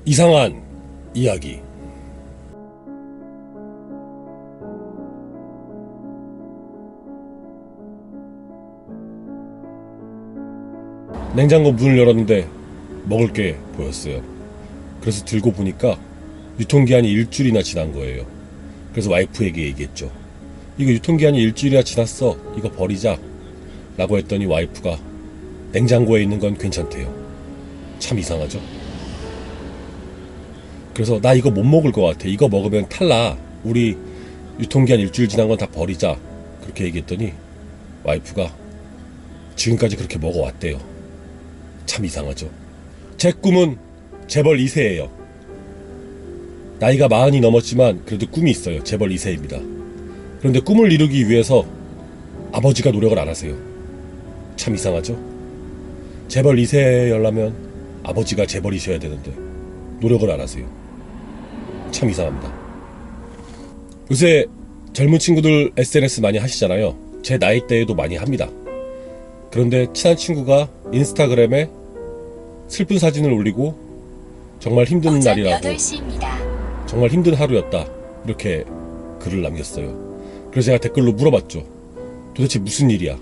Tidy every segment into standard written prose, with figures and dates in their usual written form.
이상한 이야기. 냉장고 문을 열었는데 먹을 게 보였어요. 그래서 들고 보니까 유통기한이 일주일이나 지난 거예요. 그래서 와이프에게 얘기했죠. 이거 유통기한이 일주일이나 지났어. 이거 버리자. 라고 했더니 와이프가 냉장고에 있는 건 괜찮대요. 참 이상하죠? 그래서 나 이거 못 먹을 것 같아. 이거 먹으면 탈나. 우리 유통기한 일주일 지난 건 다 버리자. 그렇게 얘기했더니 와이프가 지금까지 그렇게 먹어왔대요. 참 이상하죠? 제 꿈은 재벌 2세예요. 나이가 40이 넘었지만 그래도 꿈이 있어요. 재벌 2세입니다. 그런데 꿈을 이루기 위해서 아버지가 노력을 안 하세요. 참 이상하죠? 재벌 2세여려면 아버지가 재벌이셔야 되는데 노력을 안 하세요. 참 이상합니다. 요새 젊은 친구들 SNS 많이 하시잖아요. 제 나이대에도 많이 합니다. 그런데 친한 친구가 인스타그램에 슬픈 사진을 올리고 정말 힘든 날이라고, 8시입니다. 정말 힘든 하루였다, 이렇게 글을 남겼어요. 그래서 제가 댓글로 물어봤죠. 도대체 무슨 일이야?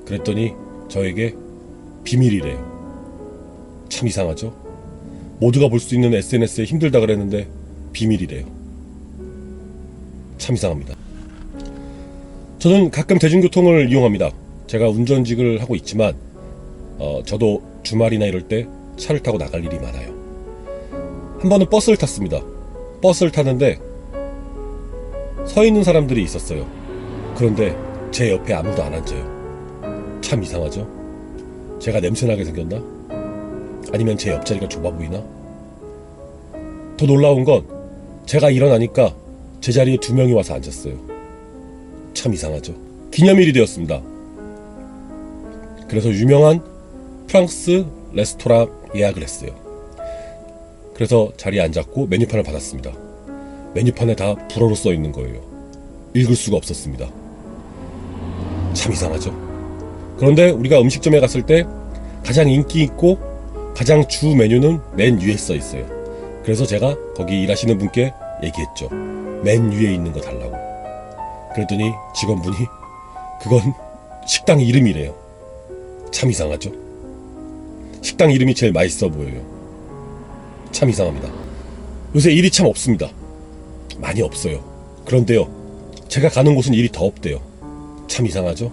그랬더니 저에게 비밀이래요. 참 이상하죠? 모두가 볼 수 있는 SNS에 힘들다 그랬는데 비밀이래요. 참 이상합니다. 저는 가끔 대중교통을 이용합니다. 제가 운전직을 하고 있지만 저도 주말이나 이럴 때 차를 타고 나갈 일이 많아요. 한 번은 버스를 탔습니다. 버스를 탔는데 서 있는 사람들이 있었어요. 그런데 제 옆에 아무도 안 앉아요. 참 이상하죠? 제가 냄새나게 생겼나? 아니면 제 옆자리가 좁아 보이나? 더 놀라운 건 제가 일어나니까 제 자리에 2명이 와서 앉았어요. 참 이상하죠? 기념일이 되었습니다. 그래서 유명한 프랑스 레스토랑 예약을 했어요. 그래서 자리에 앉았고 메뉴판을 받았습니다. 메뉴판에 다 불어로 써 있는 거예요. 읽을 수가 없었습니다. 참 이상하죠? 그런데 우리가 음식점에 갔을 때 가장 인기 있고 가장 주 메뉴는 맨 위에 써 있어요. 그래서 제가 거기 일하시는 분께 얘기했죠. 맨 위에 있는 거 달라고. 그랬더니 직원분이 그건 식당 이름이래요. 참 이상하죠? 식당 이름이 제일 맛있어 보여요. 참 이상합니다. 요새 일이 참 없습니다. 많이 없어요. 그런데요, 제가 가는 곳은 일이 더 없대요. 참 이상하죠?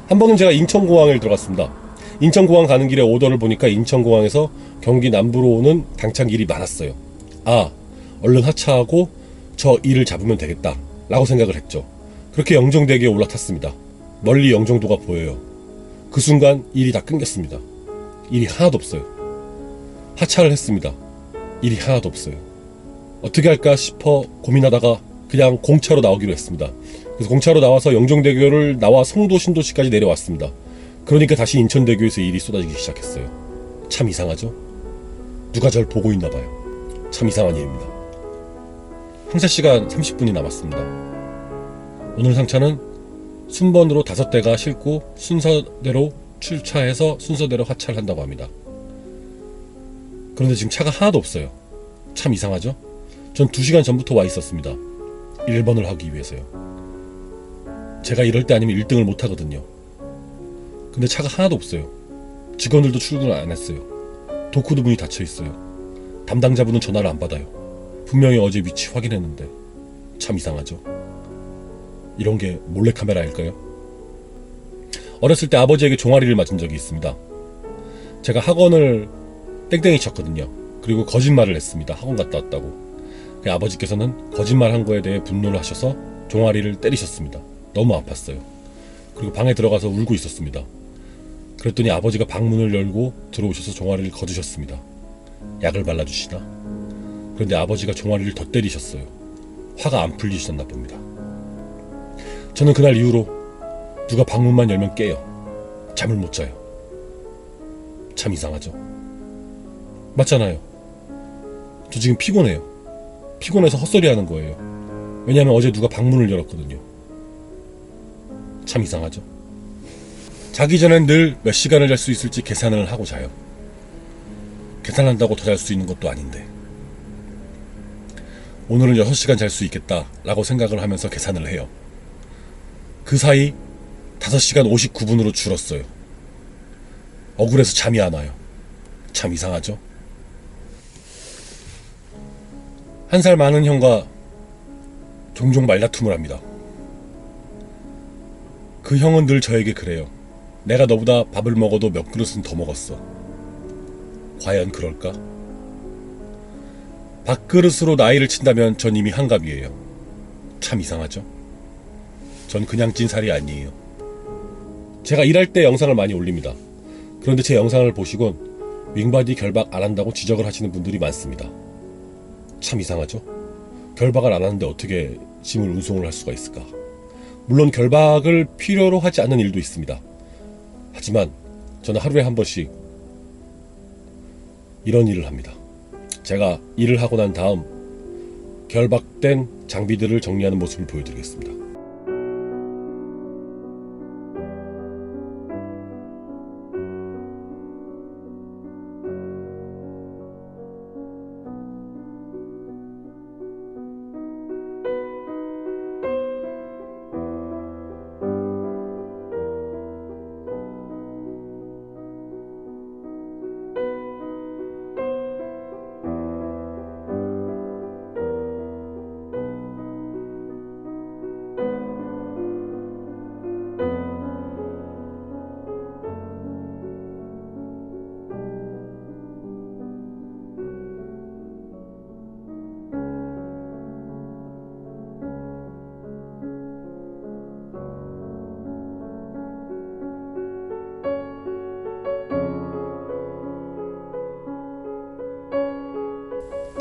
한 번은 제가 인천공항에 들어갔습니다. 인천공항 가는 길에 오더를 보니까 인천공항에서 경기 남부로 오는 당차길이 많았어요. 아, 얼른 하차하고 저 일을 잡으면 되겠다 라고 생각을 했죠. 그렇게 영종대교에 올라탔습니다. 멀리 영종도가 보여요. 그 순간 일이 다 끊겼습니다. 일이 하나도 없어요. 하차를 했습니다. 일이 하나도 없어요. 어떻게 할까 싶어 고민하다가 그냥 공차로 나오기로 했습니다. 그래서 공차로 나와서 영종대교를 나와 송도 신도시까지 내려왔습니다. 그러니까 다시 인천대교에서 일이 쏟아지기 시작했어요. 참 이상하죠? 누가 절 보고 있나 봐요. 참 이상한 일입니다. 항차 시간 30분이 남았습니다. 오늘 상차는 순번으로 5대가 싣고 순서대로 출차해서 순서대로 하차를 한다고 합니다. 그런데 지금 차가 하나도 없어요. 참 이상하죠? 전 2시간 전부터 와 있었습니다. 1번을 하기 위해서요. 제가 이럴 때 아니면 1등을 못 하거든요. 근데 차가 하나도 없어요. 직원들도 출근을 안 했어요. 도코드 문이 닫혀 있어요. 담당자분은 전화를 안 받아요. 분명히 어제 위치 확인했는데. 참 이상하죠? 이런 게 몰래카메라일까요? 어렸을 때 아버지에게 종아리를 맞은 적이 있습니다. 제가 학원을 땡땡이 쳤거든요. 그리고 거짓말을 했습니다. 학원 갔다 왔다고. 아버지께서는 거짓말한 거에 대해 분노를 하셔서 종아리를 때리셨습니다. 너무 아팠어요. 그리고 방에 들어가서 울고 있었습니다. 그랬더니 아버지가 방문을 열고 들어오셔서 종아리를 거두셨습니다. 약을 발라주시나? 그런데 아버지가 종아리를 더 때리셨어요. 화가 안 풀리셨나 봅니다. 저는 그날 이후로 누가 방문만 열면 깨요. 잠을 못 자요. 참 이상하죠? 맞잖아요. 저 지금 피곤해요. 피곤해서 헛소리 하는 거예요. 왜냐하면 어제 누가 방문을 열었거든요. 참 이상하죠? 자기 전엔 늘 몇 시간을 잘 수 있을지 계산을 하고 자요. 계산한다고 더 잘 수 있는 것도 아닌데. 오늘은 6시간 잘 수 있겠다 라고 생각을 하면서 계산을 해요. 그 사이 5시간 59분으로 줄었어요. 억울해서 잠이 안 와요. 참 이상하죠? 1살 많은 형과 종종 말다툼을 합니다. 그 형은 늘 저에게 그래요. 내가 너보다 밥을 먹어도 몇 그릇은 더 먹었어. 과연 그럴까? 밥그릇으로 나이를 친다면 전 이미 한갑이에요. 참 이상하죠? 전 그냥 찐 살이 아니에요. 제가 일할 때 영상을 많이 올립니다. 그런데 제 영상을 보시곤 윙바디 결박 안 한다고 지적을 하시는 분들이 많습니다. 참 이상하죠? 결박을 안 하는데 어떻게 짐을 운송을 할 수가 있을까? 물론 결박을 필요로 하지 않는 일도 있습니다. 하지만 저는 하루에 한 번씩 이런 일을 합니다. 제가 일을 하고 난 다음 결박된 장비들을 정리하는 모습을 보여드리겠습니다.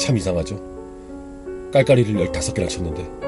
참 이상하죠? 깔깔이를 15개나 쳤는데